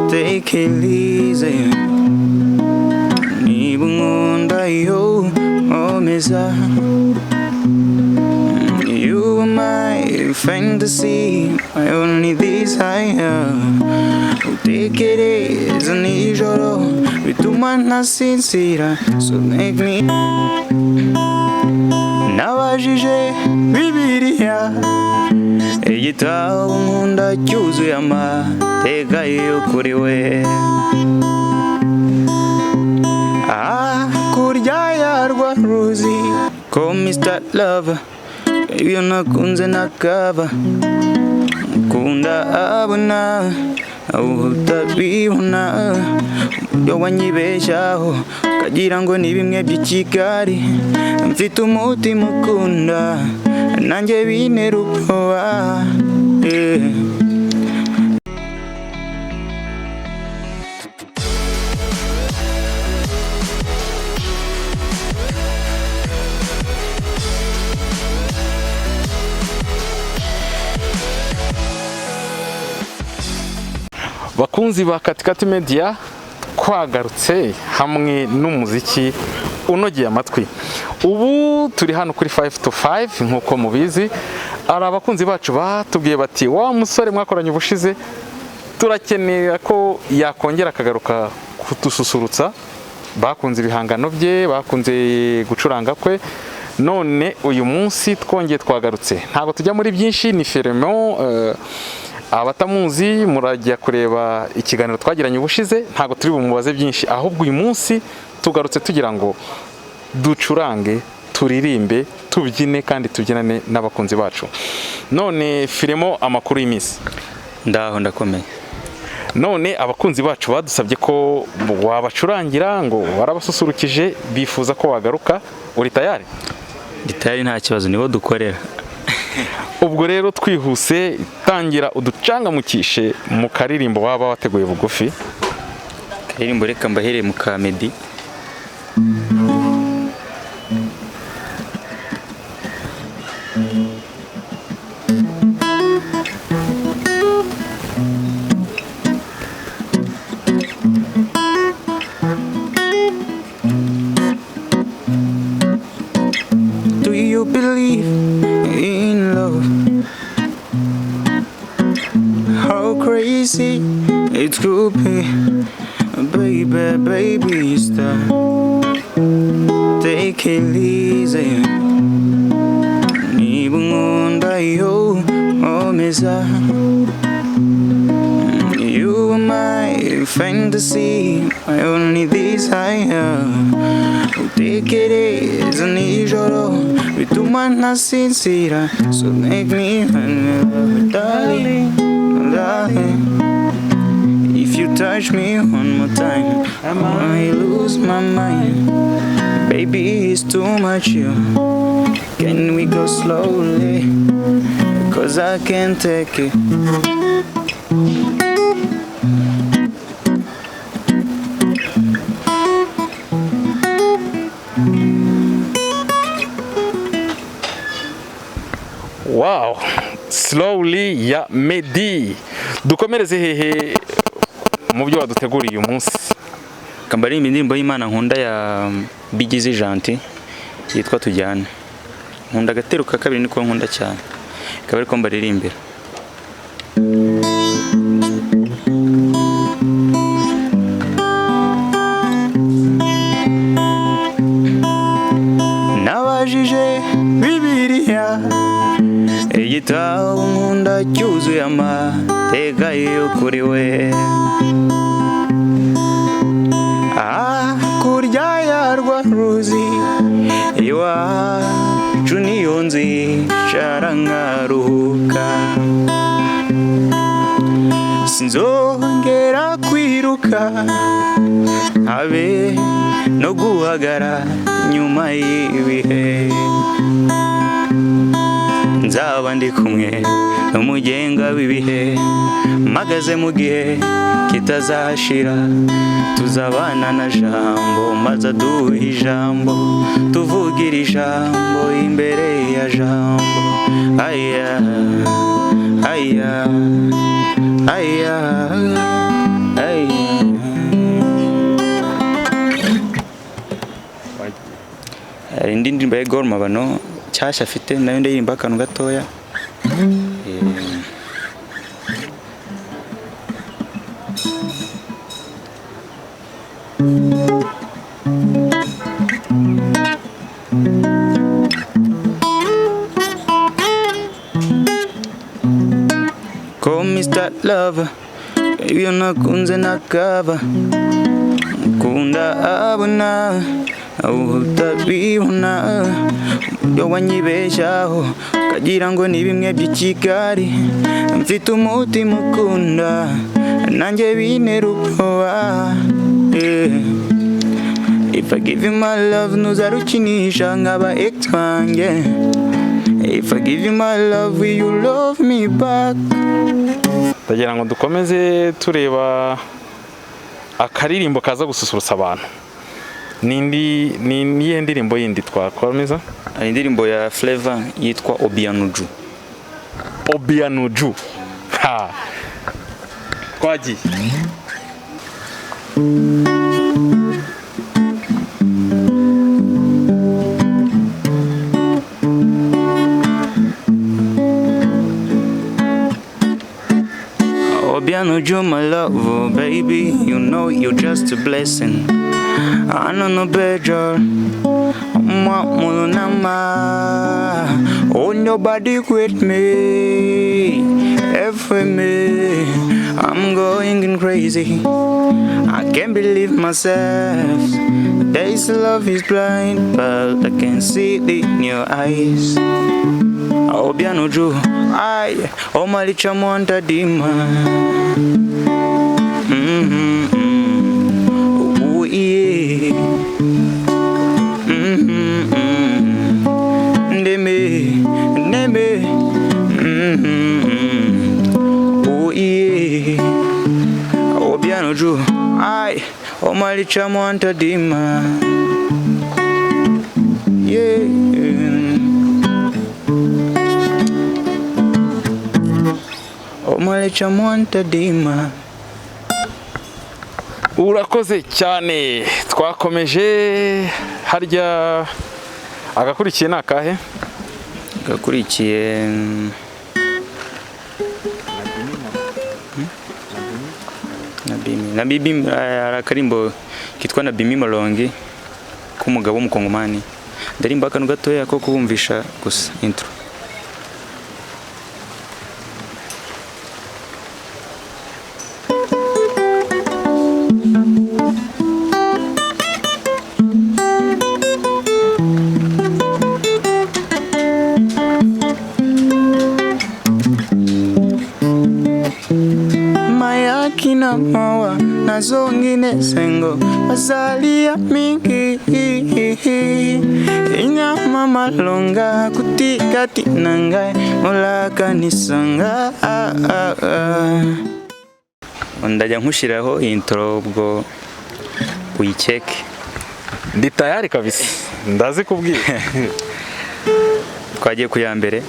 Take it easy. Niba unkunda yo omeza. You are my fantasy, my only desire. Utekereza nijoro bituma ntasinzira. So make me. Nabajije Bibiliya, igitabo nkunda cyuzuye amateka y'ukuri we. Kurya yarwa ruzi ko Mr. Lover, iyo nakunze nakaba mukunda abona utabibona, uburyo wanyibeshyaho ukagira ngo ni bimwe by'Ikigali. Mfite umutima ukunda nanjye bintera ubwoba. Bakunzi ba Katikati Media, twagarutse hamwe n'umuziki unogeye amatwi. Ubu turi hano kuri 5 to 5 nkuko mubizi. Ari abakunzi bacu batubwiye bati wa musore mwakoranye ubushize turakenera ko yakongera akagaruka kudususurutsa. Bakunze ibihangano bye, bakunze gucuranga kwe. None uyu munsi twongeye twagarutse. Ntabwo tujya muri byinshi, ni Filemon. Abatamuzi murajya kureba ikiganiro twagiranye ubushize, ntago turi bumubaze byinshi, ahubwo uyu munsi tugarutse tugira ngo ducurange, turirimbe, tubyine kandi tubyinane n'abakunzi bacu. None Filemon, amakuru y'imisi? Ndaho ndakomeye. None abakunzi bacu badusabye ko wabacurangira ngo warabasusurukije, bifuza ko wagaruka. Uri tayari? Ndi tayari, nta kibazo, nibo dukorera. Ubwo rero twihuse, tangira uducangamukishe mu karirimbo waba wateguye bugufi. Karirimbo reka mbahereye mu ka Meddy. Do you believe in love? How crazy it could be, baby, baby, stop. Take it easy. Niba unkunda yo omeza. You are my fantasy, my only desire. Utekereza nijoro bituma ntasinzira. So make me darling, darling. If you touch me one more time, I might lose my mind. Baby, it's too much you. Can we go slowly? 'Cause I can't take it. Wow, slowly ya Meddy. Dukomereze hehe mu byo waduteguriye uyu munsi? Kambari indirimbo y'Imana nkunda ya Bigize Gentil yitwa Tujyane. Nkunda agatero ka kabiri niko nkunda cyane. Akaba ari ko mbaririmbira. Nabajije Bibiliya, igitabo nkunda cyuzuye amateka y'ukuri we. Kurya yarwa ruzi iwacu niyo nzicara nkaruhuka. Sinzongera kwiruka habe no guhagara nyuma y'ibihe. Nzaba ndi kumwe n'umugenga w'ibihe, mpagaze mu gihe kitazashira. Tuzabana na jambo maze aduha ijambo, tuvugira ijambo imbere ya jambo. Aya, aya, hari indi ndirimbo ya Gor Mabano cyashya afite nayo ndirimba akantu gatoya. Call me Mr. Lover, iyo nakunze nakaba mukunda abona utabibona uburyo wanyibeshaho ukagira ngo ni bimwe by'Ikigali mfite umutima ukunda nanjye bintera ubwoba. If I give you my love ntuzarukinisha nk'aba ex wanjye. If I give you my love will you love me back? Ndagira ngo dukomeze tureba akaririmbo kaza gususurutsa abantu. Niye ndirimbo yindi twakomeza? Hari indirimbo ya Flavor yitwa Obianuju. Obianuju. Ha. Twagiye. Obianuju, my love, oh baby, you know you're just a blessing. I know no better. Oh, nobody quit me. Every me, I'm going crazy. I can't believe myself. This love is blind, but I can see it in your eyes. Obianuju, I, oh my licha mwanta dima. Oh yeah. Neme. Oh yeah. Obianuju, I, oh my licha mwanta dima. Yeah. Omalecha mwanta dima. Urakoze cyane. Twakomeje harya agakurikiye nakahe? Gakurikiye na Bibi arakarimbo kitwa na Bimi Malongi k'umugabo w'umukongomani. Ndarimba akantu gatoya ko kubumvisha gusa intro. Kina mawa na zongine sengo azalia mingi inyama malonga kutikati nangai mulaka nisanga. Ndajya nkushiraho intro ubwo uyicheke. Ndi tayari kabisa. Ndazi kubwira. Twagiye ku ya mbere.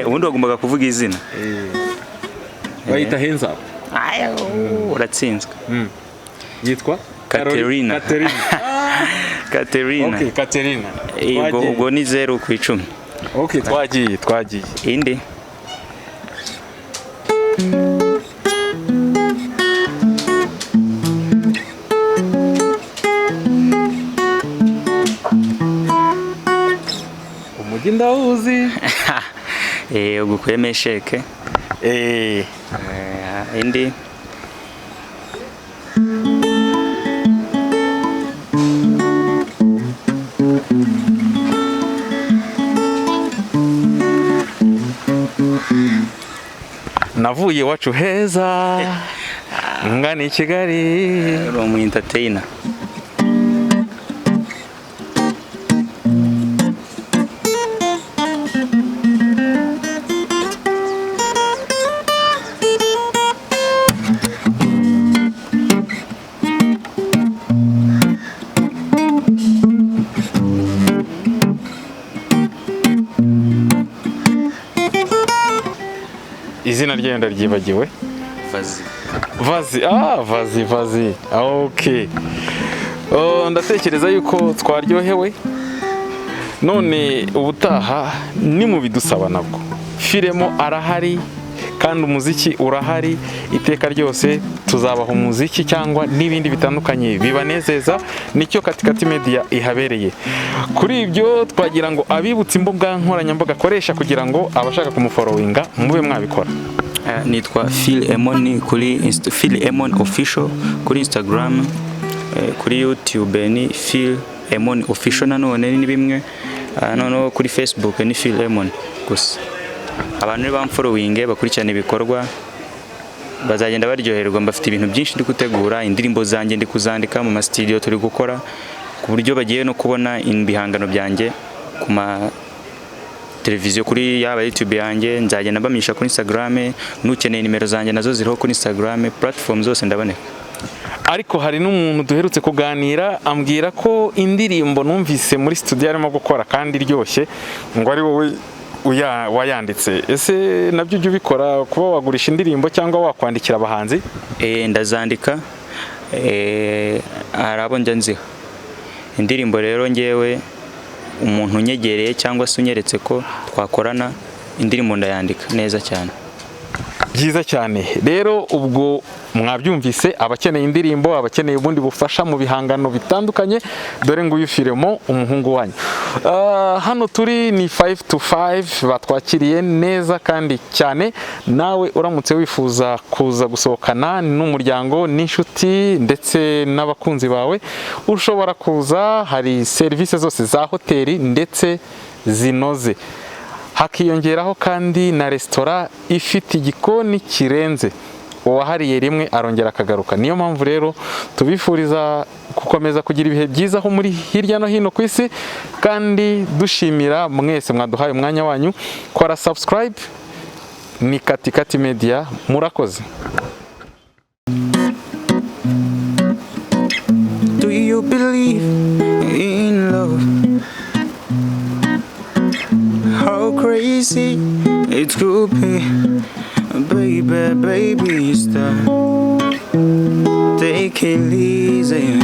Ubundi wagombaga kuvuga izina. Bayita Hands Up. Uratsinzwe. Yitwa Katerina. Katerina. Okay, Katerina. Ubwo ni 0 ku 10. Okay, twagiye. Indi. Umujyi ndawuzi. Ugukweme sheke. Indi. Navuye iwacu heza ngana i Kigali. Umu entertainer. izina ryayo ndaryibagiwe. Vazi. Okay. Ndatekereza yuko twaryohewe. None ubutaha ni mu bidusaba nabwo. Firemo arahari kandi umuziki urahari iteka ryose, tuzabaho umuziki cyangwa n'ibindi bitandukanye bibanezeza, nicyo Katikati Media ihabereye. Kuri ibyo twagira ngo abibutse imbuga nkoranyambaga akoresha kugira ngo abashaka kumufollowinga mube mwabikora. Nitwa Phil Emon kuri Phil Emon official kuri Instagram, kuri YouTube ni Phil Emon official, nanone ni bimwe, none kuri Facebook ni Phil Emon gusa. Abantu bamfollowinge bakurikirana ibikorwa bazagenda baryoherwa. Mbafite ibintu byinshi ndi gutegura, indirimbo zanjye ndi kuzandika mu studio turi gukora, ku buryo bagiye no kubona ibihangano byanjye ku ma televiziyo kuri yaba YouTube yanjye. Nzagenda bamisha kuri Instagram, nukeneye nimero zanjye nazo ziriho kuri Instagram, platform zose ndaboneka. Ariko hari n'umuntu duherutse kuganira ambwira ko indirimbo numvise muri studio arimo gukora kandi iryoshye ngo ari wowe wayanditse. Ese nabyo ujye ubikora, kuba wagurisha indirimbo cyangwa wakwandikira abahanzi? Ndazandika, arabo njya nziha indirimbo. Rero ngewe umuntu unyegereye cyangwa se unyeretse ko twakorana indirimbo ndayandika neza cyane. Byiza cyane. Rero ubwo mwabyumvise, abakeneye indirimbo, abakeneye ubundi bufasha mu bihangano bitandukanye, dore ngo uyifiremo umuhungu wanyu. Hano turi ni 5 to 5, batwakiriye neza kandi cyane. Nawe uramutse wifuza kuza gusohokana n'umuryango n'inshuti ndetse n'abakunzi bawe, ushobora kuza. Hari serivisi zose za hoteli ndetse zinoze, hakiyongeraho kandi na resitora ifite igikoni kirenze. Uwahariye rimwe arongera akagaruka. Niyo mpamvu rero tubifuriza gukomeza kugira ibihe byiza aho muri hirya no hino ku isi, kandi dushimira mwese mwaduhaye umwanya wanyu. Kora subscribe, ni Katikati Media. Murakoze. Do you believe in love? How crazy it could be, baby, stop. Take it easy.